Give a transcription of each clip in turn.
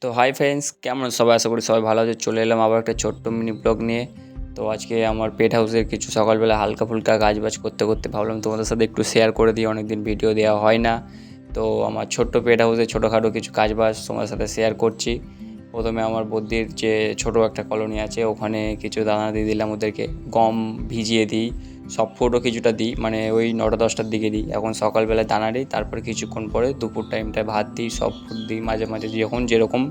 তো hi friends, কেমন সবাই? আশা করি সবাই ভালো আছে। চলে এলাম আবার একটা ছোট্ট মিনি ব্লগ নিয়ে। তো আজকে আমার পেট হাউসের কিছু সকালবেলা হালকা ফুলকা কাজবাজ করতে করতে ভাবলাম তোমাদের সাথে একটু শেয়ার করে দিই। অনেক দিন ভিডিও দেওয়া হয় না। তো আমার ছোট্ট পেট হাউসে ছোটোখাটো কিছু কাজবাজ তোমাদের সাথে শেয়ার করছি। প্রথমে আমার বদ্যির যে ছোটো একটা কলোনি আছে, ওখানে কিছু দানা দিয়ে দিলাম ওদেরকে। গম ভিজিয়ে দিই, সব ফুডও কিছুটা দিই, মানে ওই 9টা-10টার দিকে দিই। এখন সকালবেলায় দানা দিই, তারপরে কিছুক্ষণ পরে দুপুর টাইমটায় ভাত দিই, সব ফুড দিই। মাঝে মাঝে যখন যেরকম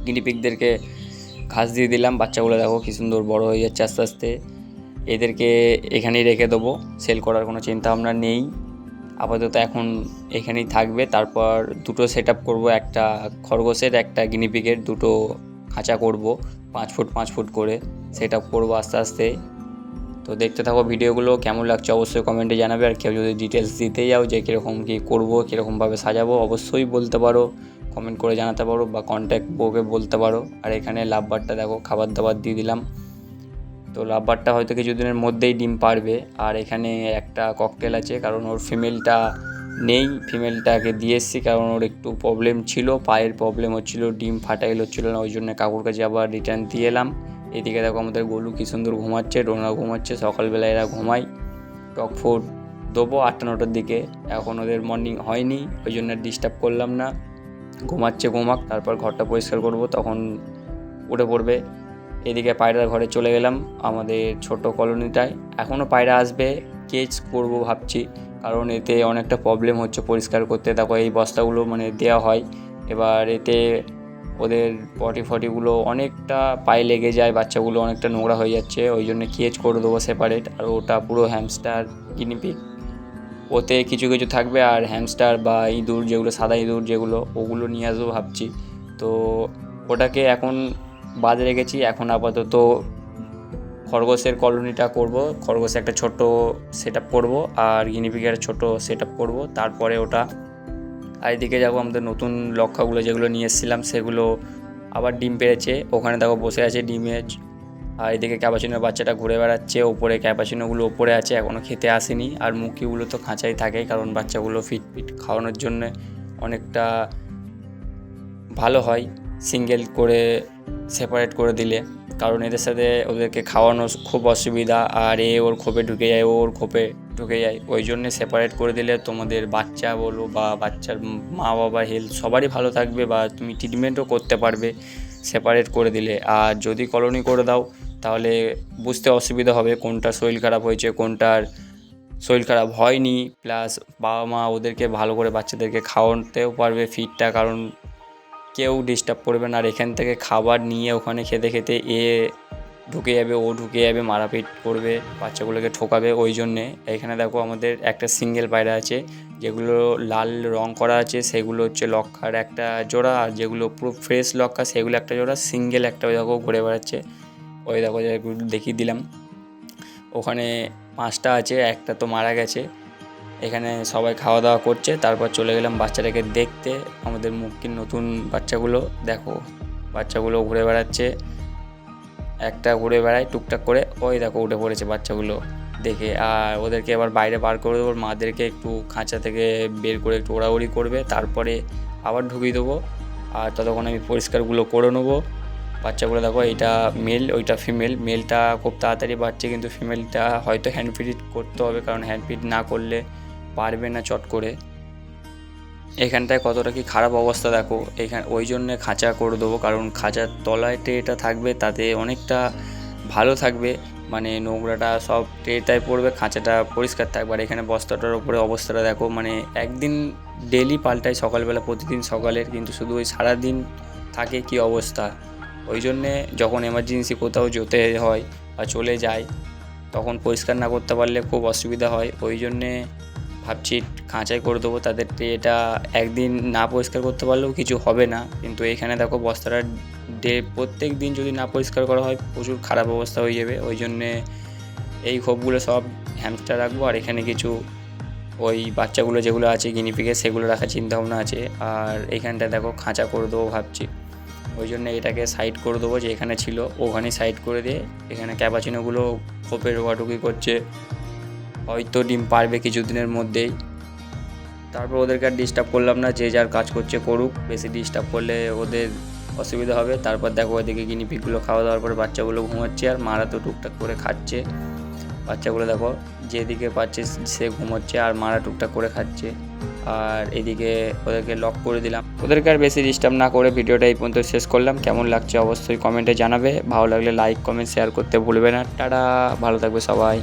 গিনিপিগদেরকে ঘাস দিয়ে দিলাম। বাচ্চাগুলো দেখো কী সুন্দর বড় হয়ে যাচ্ছে আস্তে আস্তে। এদেরকে এখানেই রেখে দেবো, সেল করার কোনো চিন্তা ভাবনা নেই। আপাতত এখন এখানেই থাকবে। তারপর দুটো সেট আপ করবো, একটা খরগোশের একটা গিনিপিগের, দুটো খাঁচা করব 5 ফুট করে সেট আপ করবো আস্তে আস্তে। তো দেখতে থাকো ভিডিওগুলো, কেমন লাগছে অবশ্যই কমেন্টে জানাবে। আর কেউ যদি ডিটেলস দিতে যাও যে কীরকম কী করবো, কীরকমভাবে সাজাবো, অবশ্যই বলতে পারো, কমেন্ট করে জানাতে পারো বা কন্ট্যাক্ট বউকে বলতে পারো। আর এখানে লাভবারটা দেখো খাবার দাবার দিয়ে দিলাম। তো লাভবারটা হয়তো কিছুদিনের মধ্যেই ডিম পারবে। আর এখানে একটা ককটেল আছে, কারণ ওর ফিমেলটা নেই, ফিমেলটাকে দিয়ে এসেছি, কারণ ওর একটু প্রবলেম ছিল, পায়ের প্রবলেম হচ্ছিলো, ডিম ফাটাইল হচ্ছিলো না, ওই জন্য কাকুর কাছে আবার রিটার্ন দিয়ে এলাম। এদিকে দেখো আমাদের গোলু কী সুন্দর ঘুমাচ্ছে, ডোনা ঘুমাচ্ছে, সকালবেলা এরা ঘুমায়। টক ফুড দেবো 8টা-9টার দিকে। এখন ওদের মর্নিং হয়নি, ওই জন্য ডিস্টার্ব করলাম না। ঘুমাচ্ছে, ঘুমাক, তারপর ঘরটা পরিষ্কার করব, তখন উঠে পড়বে। এদিকে পায়রার ঘরে চলে গেলাম, আমাদের ছোট কলোনিটায়। এখনও পায়রা আসবে, কেজ করব ভাবছি, কারণ এতে অনেকটা প্রবলেম হচ্ছে পরিষ্কার করতে। দেখো এই বস্তাগুলো মানে দেওয়া হয়, এবার এতে ওদের পটি অনেকটা পায়ে লেগে যায়, বাচ্চাগুলো অনেকটা নোংরা হয়ে যাচ্ছে, ওই জন্য কেজ করে দেবো সেপারেট। আর ওটা পুরো হ্যামস্টার গিনিপিগ, ওতে কিছু কিছু থাকবে। আর হ্যামস্টার বা ইঁদুর যেগুলো, সাদা ইঁদুর যেগুলো, ওগুলো নিয়ে আসবো ভাবছি। তো ওটাকে এখন বাদ রেখেছি। এখন আপাতত খরগোশের কলোনিটা করব, খরগোশে একটা ছোট সেট আপ করবো, আর গিনিপিগের ছোট সেট আপ করবো, তারপরে ওটা। আর এদিকে যাবো আমাদের নতুন লক্ষাগুলো যেগুলো নিয়ে এসেছিলাম, সেগুলো আবার ডিম পেড়েছে, ওখানে দেখো বসে আছে ডিমে। আর এদিকে ক্যাপাচিনোর বাচ্চাটা ঘুরে বেড়াচ্ছে ওপরে, ক্যাপাচিনোগুলো ওপরে আছে, এখনও খেতে আসেনি। আর মুখিগুলো তো খাঁচাই থাকে, কারণ বাচ্চাগুলো ফিট খাওয়ানোর জন্য অনেকটা ভালো হয় সিঙ্গেল করে সেপারেট করে দিলে, কারণ এদের সাথে ওদেরকে খাওয়ানো খুব অসুবিধা। আর ওর খোপে ঢুকে যায়, ওর খোপে ঢুকে যায়, ওই জন্যে সেপারেট করে দিলে তোমাদের বাচ্চা বলো বা বাচ্চার মা বাবা হেলথ সবারই ভালো থাকবে, বা তুমি ট্রিটমেন্টও করতে পারবে সেপারেট করে দিলে। আর যদি কলোনি করে দাও তাহলে বুঝতে অসুবিধা হবে কোনটা শরীর খারাপ হয়েছে, কোনটার শরীর খারাপ হয়নি। প্লাস বাবা মা ওদেরকে ভালো করে বাচ্চাদেরকে খাওয়াতেও পারবে ফিডটা, কারণ কেউ ডিস্টার্ব করবে না। আর এখান থেকে খাবার নিয়ে ওখানে খেতে খেতে ঢুকে যাবে, ও ঢুকে যাবে, মারাপিট করবে, বাচ্চাগুলোকে ঠোকাবে। ওই জন্যে এখানে দেখো আমাদের একটা সিঙ্গেল পায়রা আছে, যেগুলো লাল রং করা আছে সেগুলো হচ্ছে লক্ষার একটা জোড়া, আর যেগুলো পুরো ফ্রেশ লক্ষা সেগুলো একটা জোড়া, সিঙ্গেল একটা ওই দেখো ঘুরে বেড়াচ্ছে। ওই দেখো যেগুলো দেখিয়ে দিলাম, ওখানে 5টা আছে, একটা তো মারা গেছে। এখানে সবাই খাওয়া দাওয়া করছে, তারপর চলে গেলাম বাচ্চাটাকে দেখতে, আমাদের মুক্তির নতুন বাচ্চাগুলো। দেখো বাচ্চাগুলো ঘুরে বেড়াচ্ছে, একটা ঘুরে বেড়ায় টুকটাক করে, ওই দেখো উঠে পড়েছে বাচ্চাগুলো দেখে। আর ওদেরকে এবার বাইরে বার করে দেবো, মাদেরকে একটু খাঁচা থেকে বের করে একটু ওড়াউড়ি করবে, তারপরে আবার ঢুকিয়ে দেবো। আর ততক্ষণ আমি পরিষ্কারগুলো করে নেবো। বাচ্চাগুলো দেখো, এইটা মেল, ওইটা ফিমেল। মেলটা খুব তাড়াতাড়ি বাড়ছে, কিন্তু ফিমেলটা হয়তো হ্যান্ড ফিড করতে হবে, কারণ হ্যান্ড ফিড না করলে পারবে না চট করে। এখানটায় কতটা কি খারাপ অবস্থা দেখো, ওই জন্যে খাঁচা করে দেবো, কারণ খাঁচার তলায় ট্রেটা থাকবে, তাতে অনেকটা ভালো থাকবে, মানে নোংরাটা সব ট্রেটায় পড়বে, খাঁচাটা পরিষ্কার থাকবে। আর এখানে বস্তাটার উপরে অবস্থাটা দেখো, মানে একদিন ডেলি পাল্টায় সকালবেলা, প্রতিদিন সকালের, কিন্তু শুধু ওই সারাদিন থাকে কি অবস্থা। ওই জন্যে যখন এমার্জেন্সি কোথাও যেতে হয় বা চলে যায়, তখন পরিষ্কার না করতে পারলে খুব অসুবিধা হয়। ওই জন্যে ভাবছি খাঁচাই করে দেবো তাদের। এটা একদিন না পরিষ্কার করতে পারলেও কিছু হবে না, কিন্তু এখানে দেখো বস্তাটা প্রত্যেক দিন যদি না পরিষ্কার করা হয় প্রচুর খারাপ অবস্থা হয়ে যাবে। ওই জন্যে এই খোপগুলো সব হ্যামস্টার রাখবো, আর এখানে কিছু ওই বাচ্চাগুলো যেগুলো আছে গিনিপিগে সেগুলো রাখার চিন্তাভাবনা আছে। আর এইখানটা দেখো খাঁচা করে দেবো ভাবছি, ওই জন্য এটাকে সাইড করে দেবো, যে এখানে ছিল ওখানেই সাইড করে দিয়ে এখানে ক্যাপাচিনোগুলো খোপে ঢোকাঢুকি করছে, হয়তো ডিম পারবে কিছুদিনের মধ্যেই। তারপর ওদেরকে আর ডিস্টার্ব করলাম না, যে যার কাজ করছে করুক, বেশি ডিস্টার্ব করলে ওদের অসুবিধা হবে। তারপর দেখো ওইদিকে গিনিপিগগুলো খাওয়া দাওয়ার পরে বাচ্চাগুলো ঘুমোচ্ছে আর মারা তো টুকটাক করে খাচ্ছে। বাচ্চাগুলো দেখো যেদিকে পাচ্ছে সে ঘুমোচ্ছে আর মারা টুকটাক করে খাচ্ছে। আর এদিকে ওদেরকে লক করে দিলাম। ওদেরকে আর বেশি ডিস্টার্ব না করে ভিডিওটা এই পর্যন্ত শেষ করলাম। কেমন লাগছে অবশ্যই কমেন্টে জানাবে, ভালো লাগলে লাইক কমেন্ট শেয়ার করতে ভুলবে না। টাটা, ভালো থাকবে সবাই।